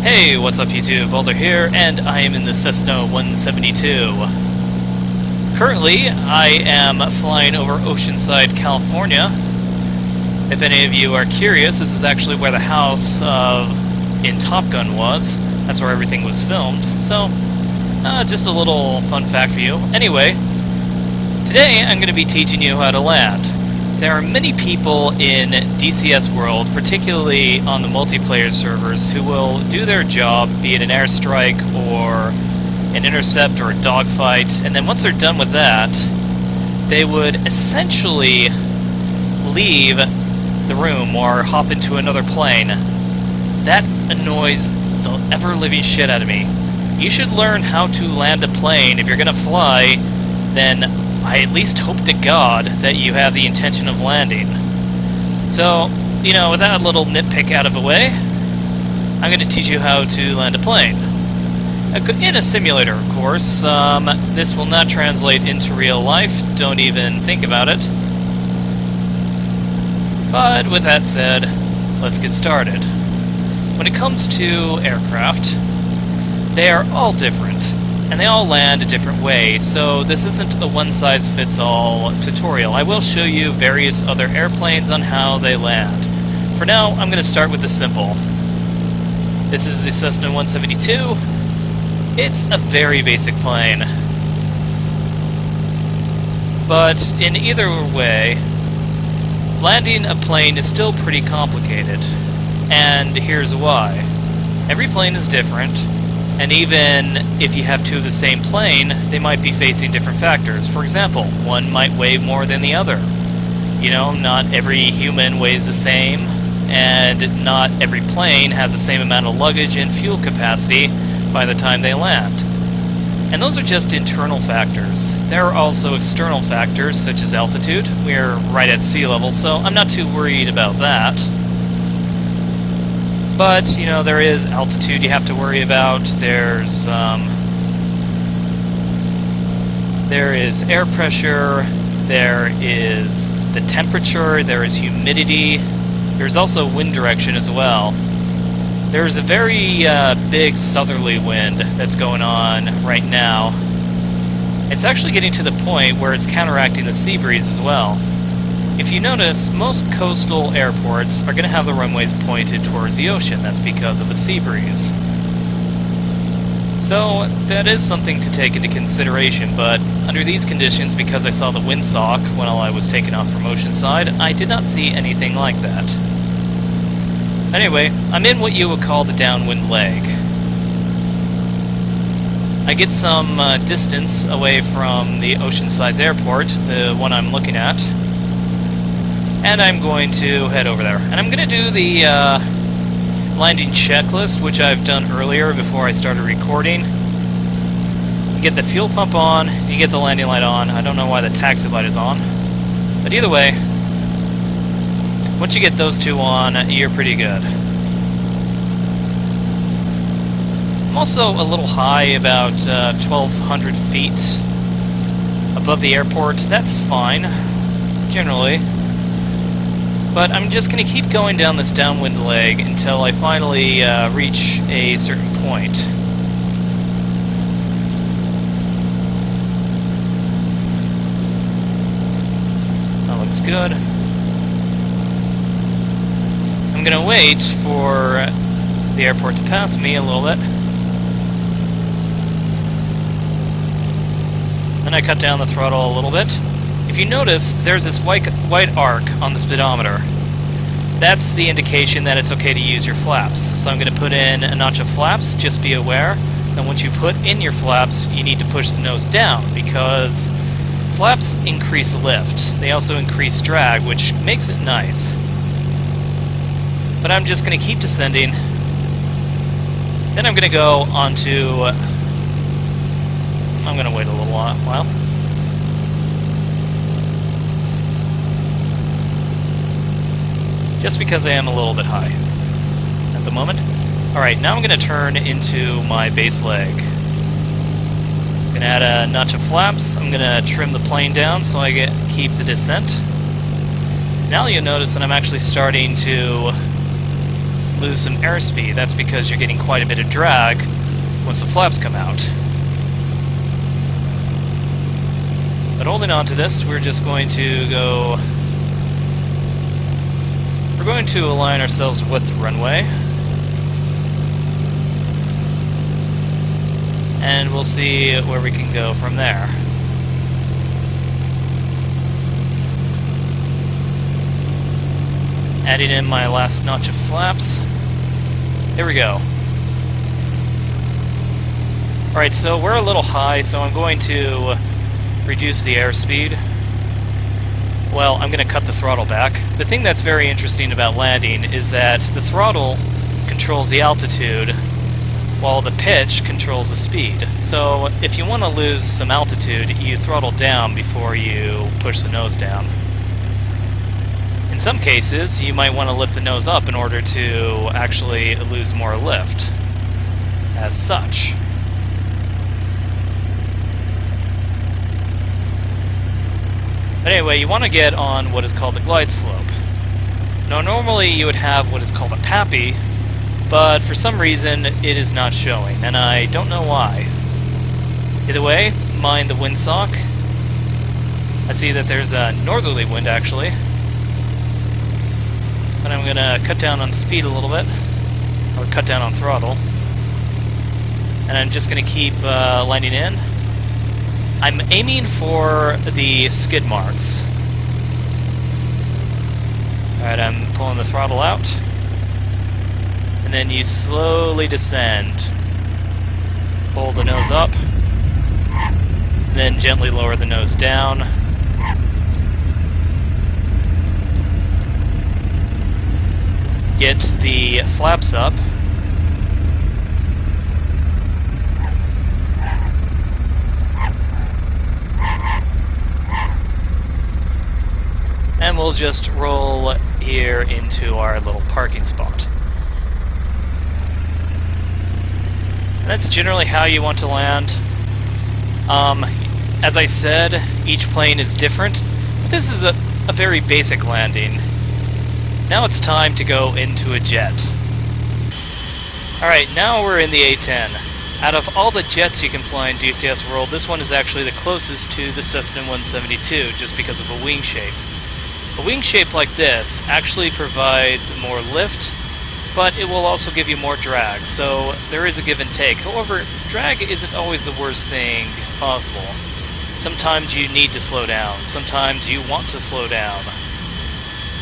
Hey, what's up YouTube? Baldur here, and I am in the Cessna 172. Currently, I am flying over Oceanside, California. If any of you are curious, this is actually where the house in Top Gun was. That's where everything was filmed, so just a little fun fact for you. Anyway, today I'm going to be teaching you how to land. There are many people in DCS World, particularly on the multiplayer servers, who will do their job, be it an airstrike or an intercept or a dogfight, and then once they're done with that, they would essentially leave the room or hop into another plane. That annoys the ever-living shit out of me. You should learn how to land a plane. If you're gonna fly, then I at least hope to God that you have the intention of landing. So, you know, with that little nitpick out of the way, I'm going to teach you how to land a plane. In a simulator, of course. This will not translate into real life. Don't even think about it. But with that said, let's get started. When it comes to aircraft, they are all different. And they all land a different way, so this isn't a one-size-fits-all tutorial. I will show you various other airplanes on how they land. For now, I'm going to start with the simple. This is the Cessna 172. It's a very basic plane. But in either way, landing a plane is still pretty complicated. And here's why. Every plane is different. And even if you have two of the same plane, they might be facing different factors. For example, one might weigh more than the other. You know, not every human weighs the same, and not every plane has the same amount of luggage and fuel capacity by the time they land. And those are just internal factors. There are also external factors, such as altitude. We're right at sea level, so I'm not too worried about that. But, you know, there is altitude you have to worry about. There is air pressure, there is the temperature, there is humidity, there's also wind direction as well. There's a very big southerly wind that's going on right now. It's actually getting to the point where it's counteracting the sea breeze as well. If you notice, most coastal airports are going to have the runways pointed towards the ocean. That's because of a sea breeze. So that is something to take into consideration, but under these conditions, because I saw the windsock while I was taking off from Oceanside, I did not see anything like that. Anyway, I'm in what you would call the downwind leg. I get some distance away from the Oceanside's airport, the one I'm looking at. And I'm going to head over there. And I'm going to do the landing checklist, which I've done earlier before I started recording. You get the fuel pump on, you get the landing light on. I don't know why the taxi light is on. But either way, once you get those two on, you're pretty good. I'm also a little high, about 1,200 feet above the airport. That's fine, generally. But I'm just going to keep going down this downwind leg until I finally reach a certain point. That looks good. I'm going to wait for the airport to pass me a little bit. Then I cut down the throttle a little bit. If you notice, there's this white arc on the speedometer. That's the indication that it's okay to use your flaps. So I'm going to put in a notch of flaps, just be aware. And once you put in your flaps, you need to push the nose down, because flaps increase lift. They also increase drag, which makes it nice. But I'm just going to keep descending. Then I'm going to go onto... I'm going to wait a little while. Just because I am a little bit high at the moment. Alright, now I'm going to turn into my base leg. I'm going to add a notch of flaps. I'm going to trim the plane down so I keep the descent. Now you'll notice that I'm actually starting to lose some airspeed. That's because you're getting quite a bit of drag once the flaps come out. But holding on to this, we're just going to go... We're going to align ourselves with the runway. And we'll see where we can go from there. Adding in my last notch of flaps. Here we go. Alright, so we're a little high, so I'm going to reduce the airspeed. Well, I'm going to cut the throttle back. The thing that's very interesting about landing is that the throttle controls the altitude, while the pitch controls the speed. So if you want to lose some altitude, you throttle down before you push the nose down. In some cases, you might want to lift the nose up in order to actually lose more lift, as such. But anyway, you want to get on what is called the glide slope. Now normally you would have what is called a PAPI, but for some reason it is not showing, and I don't know why. Either way, mind the windsock. I see that there's a northerly wind actually. But I'm gonna cut down on speed a little bit, or cut down on throttle. And I'm just gonna keep landing in. I'm aiming for the skid marks. Alright, I'm pulling the throttle out. And then you slowly descend. Pull the nose up. And then gently lower the nose down. Get the flaps up. And we'll just roll here into our little parking spot. And that's generally how you want to land. As I said, each plane is different. But this is a very basic landing. Now it's time to go into a jet. Alright, now we're in the A10. Out of all the jets you can fly in DCS World, this one is actually the closest to the Cessna 172, just because of a wing shape. A wing shape like this actually provides more lift, but it will also give you more drag, so there is a give and take. However, drag isn't always the worst thing possible. Sometimes you need to slow down, sometimes you want to slow down.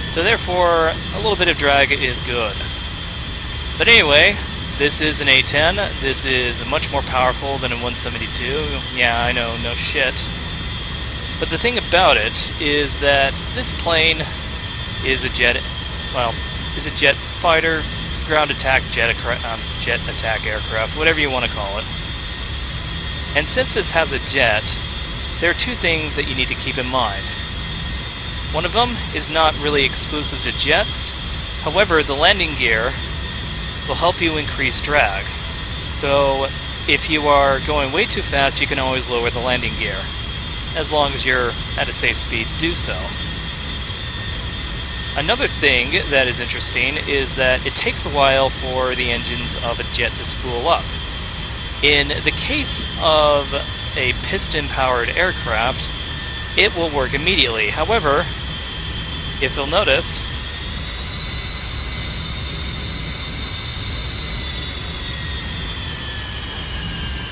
So therefore, a little bit of drag is good. But anyway, this is an A10. This is much more powerful than a 172. Yeah, I know, no shit. But the thing about it is that this plane is a jet, well, is a jet fighter, ground attack jet attack aircraft, whatever you want to call it. And since this has a jet, there are two things that you need to keep in mind. One of them is not really exclusive to jets. However, the landing gear will help you increase drag. So if you are going way too fast, you can always lower the landing gear, as long as you're at a safe speed to do so. Another thing that is interesting is that it takes a while for the engines of a jet to spool up. In the case of a piston-powered aircraft, it will work immediately. However, if you'll notice,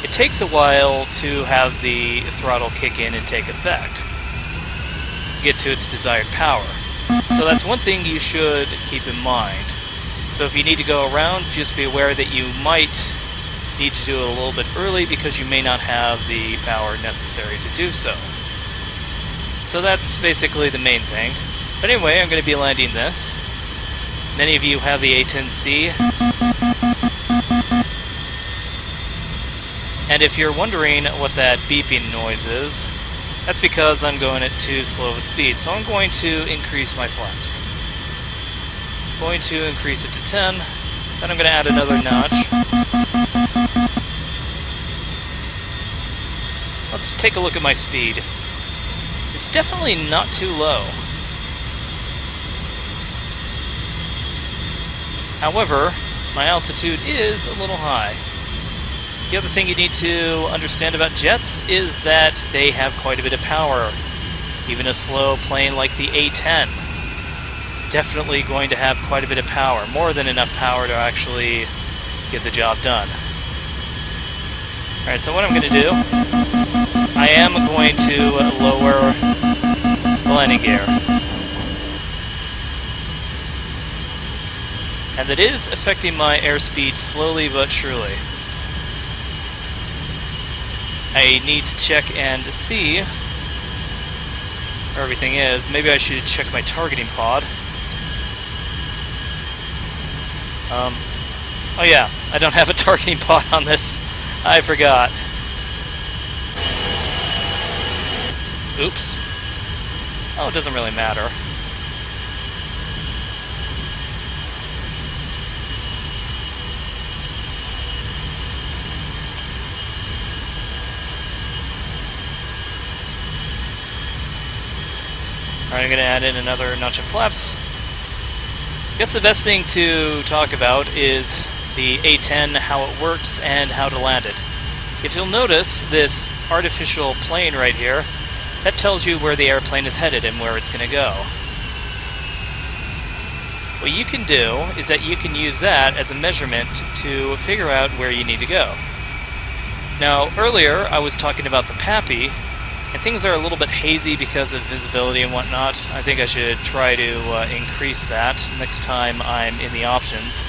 it takes a while to have the throttle kick in and take effect to get to its desired power. So that's one thing you should keep in mind. So if you need to go around, just be aware that you might need to do it a little bit early because you may not have the power necessary to do so. So that's basically the main thing. But anyway, I'm going to be landing this. Many of you have the A10C. And if you're wondering what that beeping noise is, that's because I'm going at too slow of a speed. So I'm going to increase my flaps. I'm going to increase it to 10. Then I'm going to add another notch. Let's take a look at my speed. It's definitely not too low. However, my altitude is a little high. The other thing you need to understand about jets is that they have quite a bit of power. Even a slow plane like the A10 is definitely going to have quite a bit of power, more than enough power to actually get the job done. Alright, so what I'm going to do, I am going to lower the landing gear. And that is affecting my airspeed slowly but surely. I need to check and see where everything is. Maybe I should check my targeting pod. Oh yeah, I don't have a targeting pod on this. I forgot. Oops. Oh, it doesn't really matter. Alright, I'm going to add in another notch of flaps. I guess the best thing to talk about is the A10, how it works, and how to land it. If you'll notice this artificial plane right here, that tells you where the airplane is headed and where it's going to go. What you can do is that you can use that as a measurement to figure out where you need to go. Now, earlier I was talking about the PAPI, and things are a little bit hazy because of visibility and whatnot. I think I should try to increase that next time I'm in the options.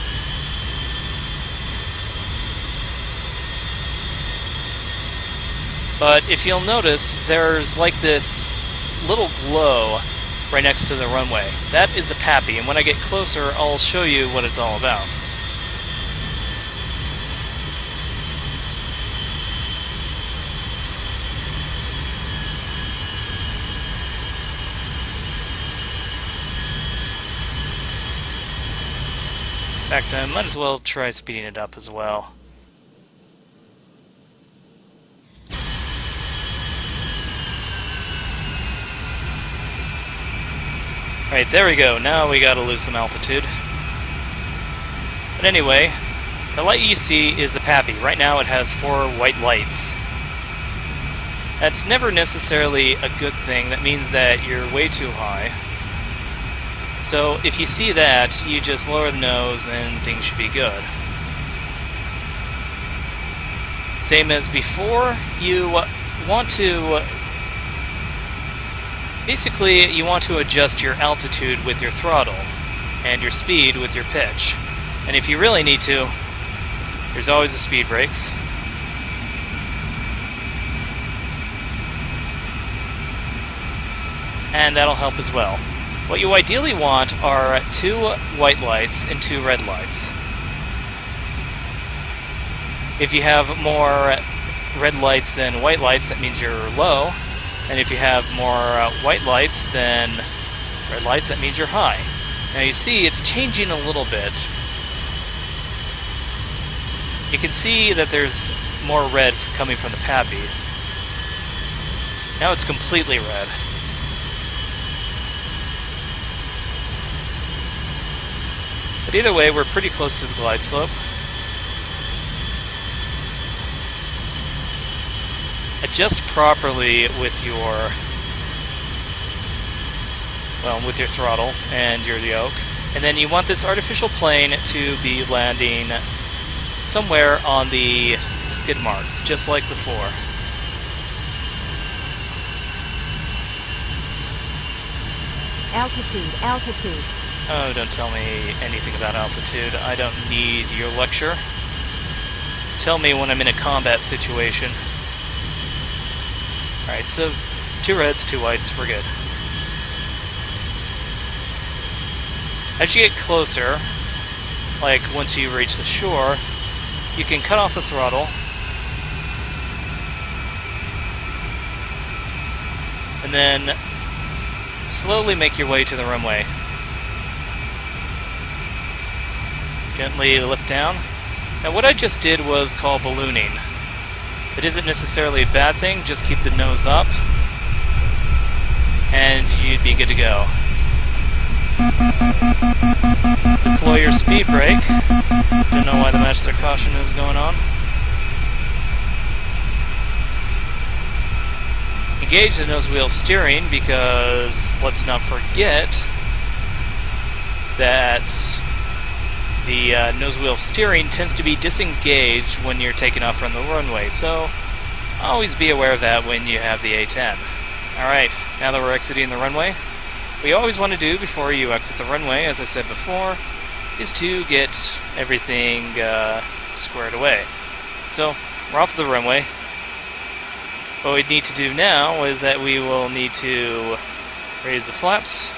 But if you'll notice, there's like this little glow right next to the runway. That is the PAPI, and when I get closer, I'll show you what it's all about. In fact, I might as well try speeding it up as well. Alright, there we go. Now we gotta lose some altitude. But anyway, the light you see is the PAPI. Right now it has 4 white lights. That's never necessarily a good thing. That means that you're way too high. So if you see that, you just lower the nose and things should be good. Same as before, you want to... Basically, you want to adjust your altitude with your throttle, and your speed with your pitch. And if you really need to, there's always the speed brakes. And that'll help as well. What you ideally want are 2 white lights and 2 red lights. If you have more red lights than white lights, that means you're low. And if you have more white lights than red lights, that means you're high. Now you see it's changing a little bit. You can see that there's more red coming from the PAPI. Now it's completely red. But either way, we're pretty close to the glide slope. Adjust properly with your, well, with your throttle and your yoke. And then you want this artificial plane to be landing somewhere on the skid marks, just like before. Altitude, altitude. Oh, don't tell me anything about altitude. I don't need your lecture. Tell me when I'm in a combat situation. Alright, so 2 reds, 2 whites, we're good. As you get closer, like once you reach the shore, you can cut off the throttle and then slowly make your way to the runway. Gently lift down. Now what I just did was called ballooning. It isn't necessarily a bad thing, just keep the nose up and you'd be good to go. The deploy your speed brake. Don't know why the match their caution is going on. Engage the nose wheel steering because let's not forget that the nose wheel steering tends to be disengaged when you're taking off from the runway, so always be aware of that when you have the A10. Alright, now that we're exiting the runway, what you always want to do before you exit the runway, as I said before, is to get everything squared away. So, we're off the runway. What we need to do now is that we will need to raise the flaps,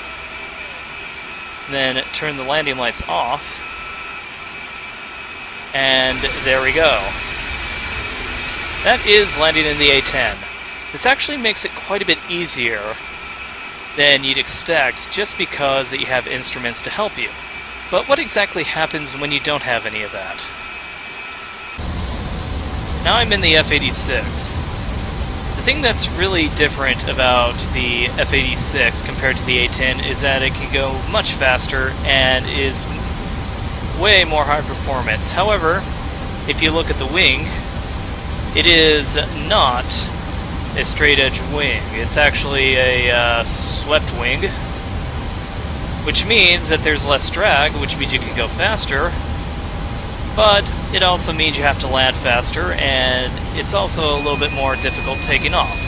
then turn the landing lights off, and there we go. That is landing in the A10. This actually makes it quite a bit easier than you'd expect just because that you have instruments to help you. But what exactly happens when you don't have any of that? Now I'm in the F86. The thing that's really different about the F86 compared to the A10 is that it can go much faster and is way more high performance. However, if you look at the wing, it is not a straight edge wing. It's actually a swept wing, which means that there's less drag, which means you can go faster, but it also means you have to land faster, and it's also a little bit more difficult taking off.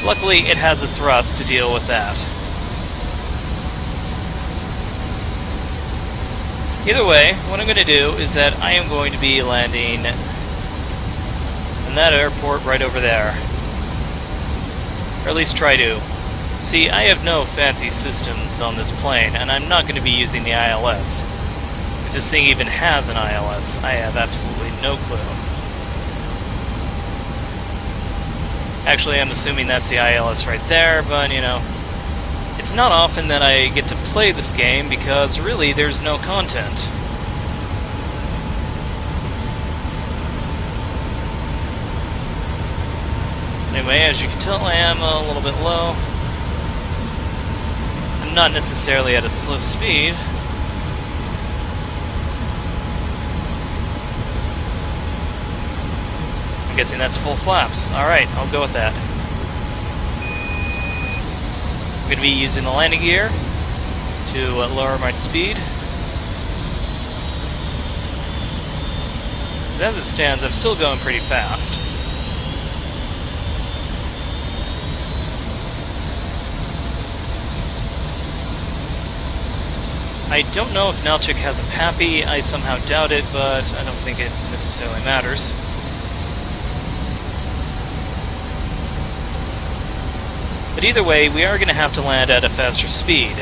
Luckily, it has a thrust to deal with that. Either way, what I'm going to do is that I am going to be landing in that airport right over there. Or at least try to. See, I have no fancy systems on this plane, and I'm not going to be using the ILS. If this thing even has an ILS, I have absolutely no clue. Actually, I'm assuming that's the ILS right there, but, you know, it's not often that I get to play this game because, really, there's no content. Anyway, as you can tell, I am a little bit low. I'm not necessarily at a slow speed. I'm guessing that's full flaps. Alright, I'll go with that. I'm going to be using the landing gear to lower my speed. As it stands, I'm still going pretty fast. I don't know if Nalchik has a PAPI. I somehow doubt it, but I don't think it necessarily matters. But either way, we are going to have to land at a faster speed.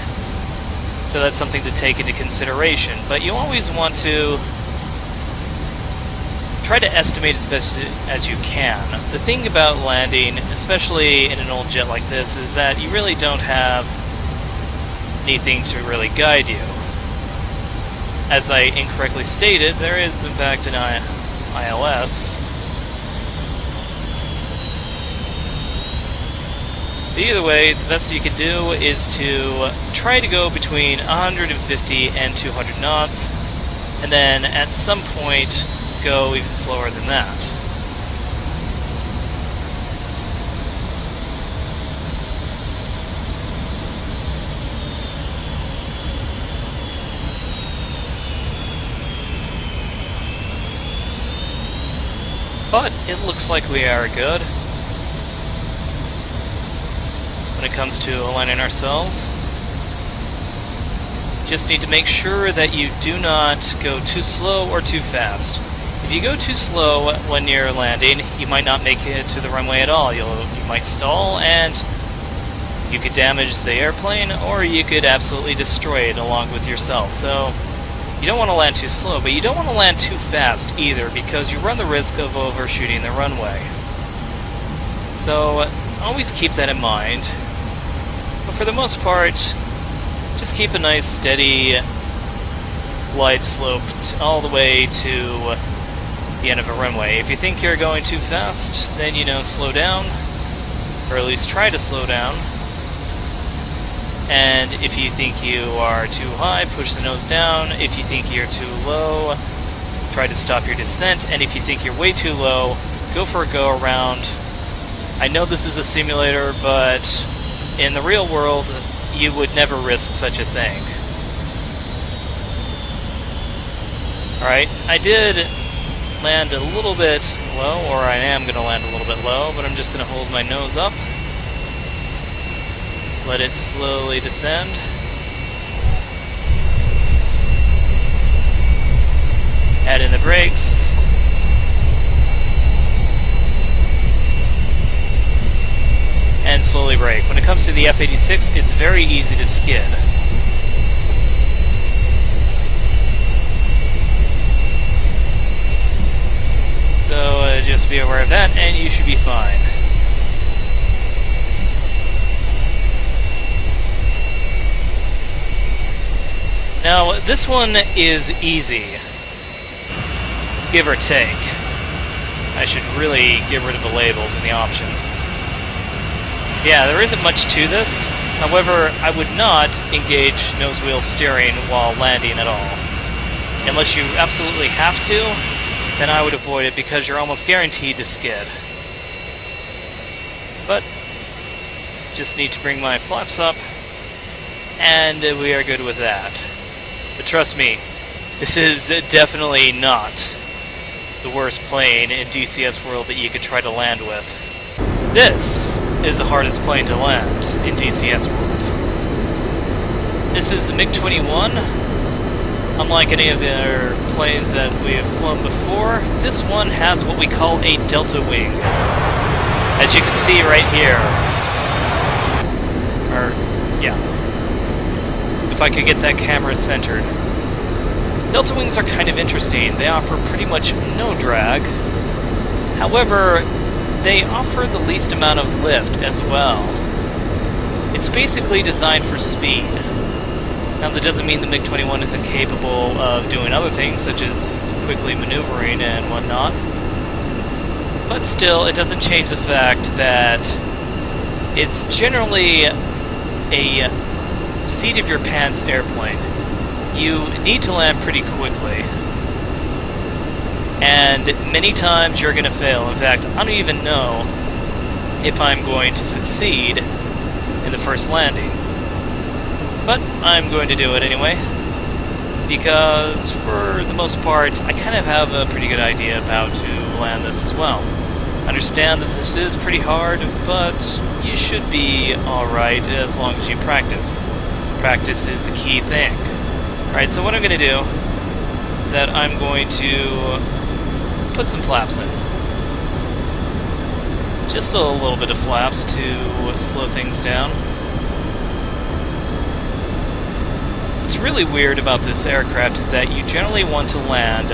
So that's something to take into consideration. But you always want to try to estimate as best as you can. The thing about landing, especially in an old jet like this, is that you really don't have anything to really guide you. As I incorrectly stated, there is in fact an ILS. Either way, the best you can do is to try to go between 150 and 200 knots, and then at some point go even slower than that. But it looks like we are good when it comes to aligning ourselves. Just need to make sure that you do not go too slow or too fast. If you go too slow when you're landing, you might not make it to the runway at all. You might stall and you could damage the airplane, or you could absolutely destroy it along with yourself. So you don't want to land too slow, but you don't want to land too fast either, because you run the risk of overshooting the runway. So always keep that in mind. But for the most part, just keep a nice steady glide slope all the way to the end of a runway. If you think you're going too fast, then, you know, slow down, or at least try to slow down. And if you think you are too high, push the nose down. If you think you're too low, try to stop your descent. And if you think you're way too low, go for a go around. I know this is a simulator, but in the real world, you would never risk such a thing. Alright, I did land a little bit low, or I am going to land a little bit low, but I'm just going to hold my nose up. Let it slowly descend. Add in the brakes. And slowly brake. When it comes to the F86, it's very easy to skid. So just be aware of that, and you should be fine. Now, this one is easy, give or take. I should really get rid of the labels and the options. Yeah, there isn't much to this. However, I would not engage nose wheel steering while landing at all. Unless you absolutely have to, then I would avoid it because you're almost guaranteed to skid. But, just need to bring my flaps up, and we are good with that. But trust me, this is definitely not the worst plane in DCS world that you could try to land with. This is the hardest plane to land in DCS world. This is the Mig21. Unlike any of the other planes that we have flown before, this one has what we call a delta wing. As you can see right here. If I could get that camera centered. Delta wings are kind of interesting. They offer pretty much no drag. However, they offer the least amount of lift as well. It's basically designed for speed. Now that doesn't mean the MiG-21 isn't capable of doing other things, such as quickly maneuvering and whatnot. But still, it doesn't change the fact that it's generally a seat-of-your-pants airplane. You need to land pretty quickly. And many times you're going to fail. In fact, I don't even know if I'm going to succeed in the first landing. But I'm going to do it anyway, because for the most part, I kind of have a pretty good idea of how to land this as well. Understand that this is pretty hard, but you should be alright as long as you practice. Practice is the key thing. Alright, so what I'm going to do is that I'm going to put some flaps in. Just a little bit of flaps to slow things down. What's really weird about this aircraft is that you generally want to land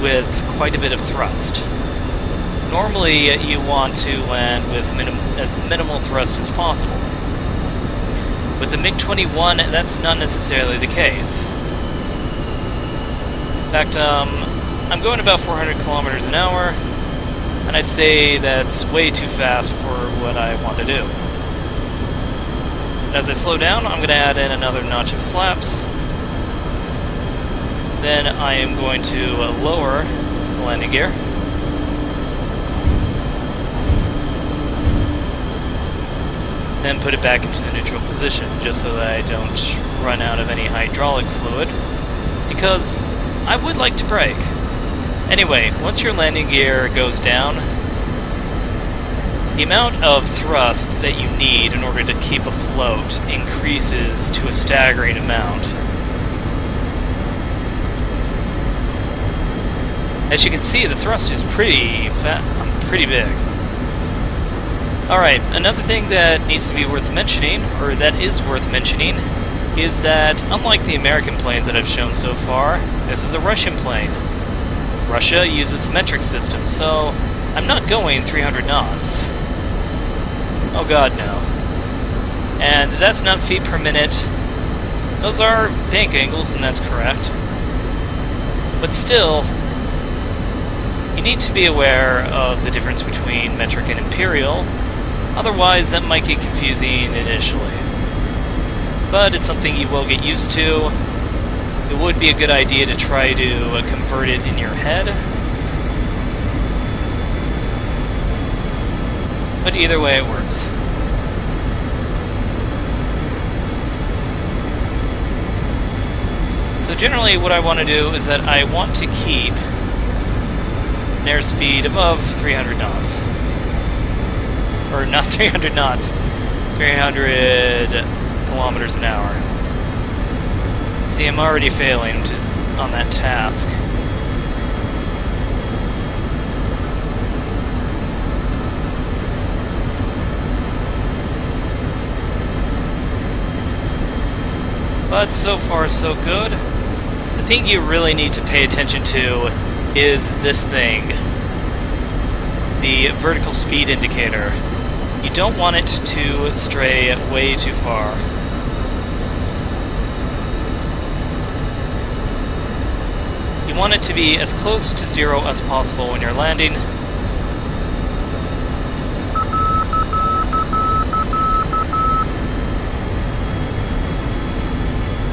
with quite a bit of thrust. Normally, you want to land with as minimal thrust as possible. With the Mig-21, that's not necessarily the case. In fact, I'm going about 400 kilometers an hour, and I'd say that's way too fast for what I want to do. As I slow down, I'm going to add in another notch of flaps. Then I am going to lower the landing gear. Then put it back into the neutral position, just so that I don't run out of any hydraulic fluid, because I would like to brake. Anyway, once your landing gear goes down, the amount of thrust that you need in order to keep afloat increases to a staggering amount. As you can see, the thrust is pretty big. Alright, another thing that needs to be worth mentioning, or that is worth mentioning, is that unlike the American planes that I've shown so far, this is a Russian plane. Russia uses a metric system, so I'm not going 300 knots. Oh god, no. And that's not feet per minute. Those are bank angles, and that's correct. But still, you need to be aware of the difference between metric and imperial. Otherwise, that might get confusing initially. but it's something you will get used to. It would be a good idea to try to convert it in your head. But either way, it works. So generally what I want to do is that I want to keep an airspeed above 300 knots. Or not 300 knots, 300 kilometers an hour. See, I'm already failing on that task. But so far, so good. The thing you really need to pay attention to is this thing. The vertical speed indicator. You don't want it to stray way too far. You want it to be as close to zero as possible when you're landing.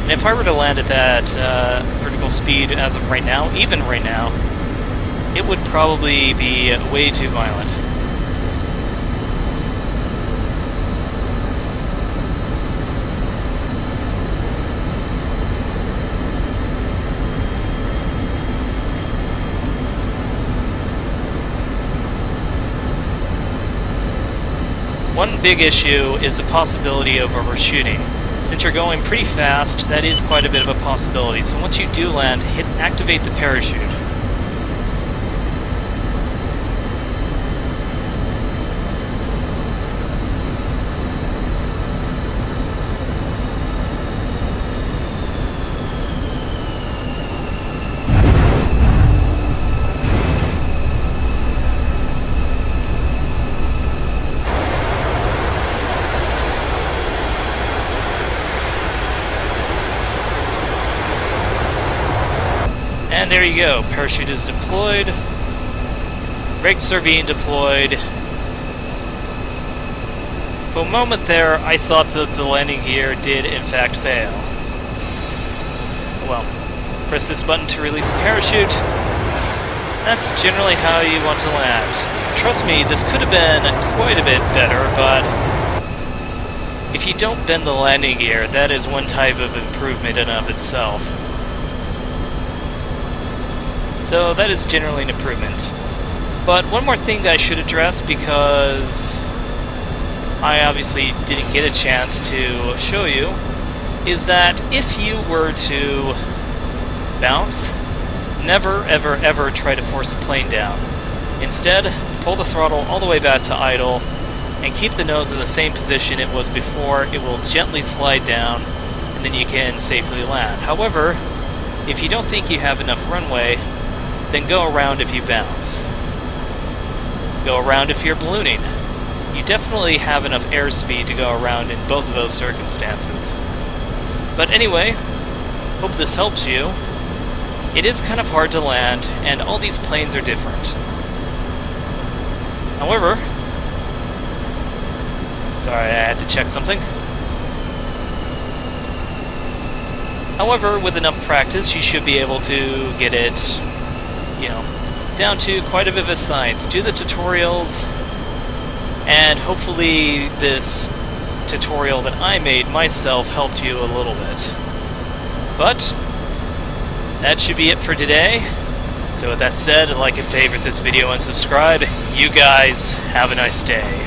And if I were to land at that vertical speed as of right now, even right now, it would probably be way too violent. One big issue is the possibility of overshooting. Since you're going pretty fast, that is quite a bit of a possibility. So once you do land, activate the parachute. And there you go, parachute is deployed, brakes are being deployed. For a moment there, I thought that the landing gear did in fact fail. Well, press this button to release the parachute. That's generally how you want to land. Trust me, this could have been quite a bit better, but if you don't bend the landing gear, that is one type of improvement in and of itself. So that is generally an improvement. But one more thing that I should address, because I obviously didn't get a chance to show you, is that if you were to bounce, never ever ever try to force a plane down. Instead, pull the throttle all the way back to idle and keep the nose in the same position it was before. It will gently slide down and then you can safely land. However, if you don't think you have enough runway, then go around if you bounce. Go around if you're ballooning. You definitely have enough airspeed to go around in both of those circumstances. But anyway, hope this helps you. It is kind of hard to land, and all these planes are different. However, sorry, I had to check something. However, with enough practice, you should be able to get it, down to quite a bit of a science. Do the tutorials, and hopefully this tutorial that I made myself helped you a little bit. But that should be it for today. So with that said, like and favorite this video and subscribe. You guys have a nice day.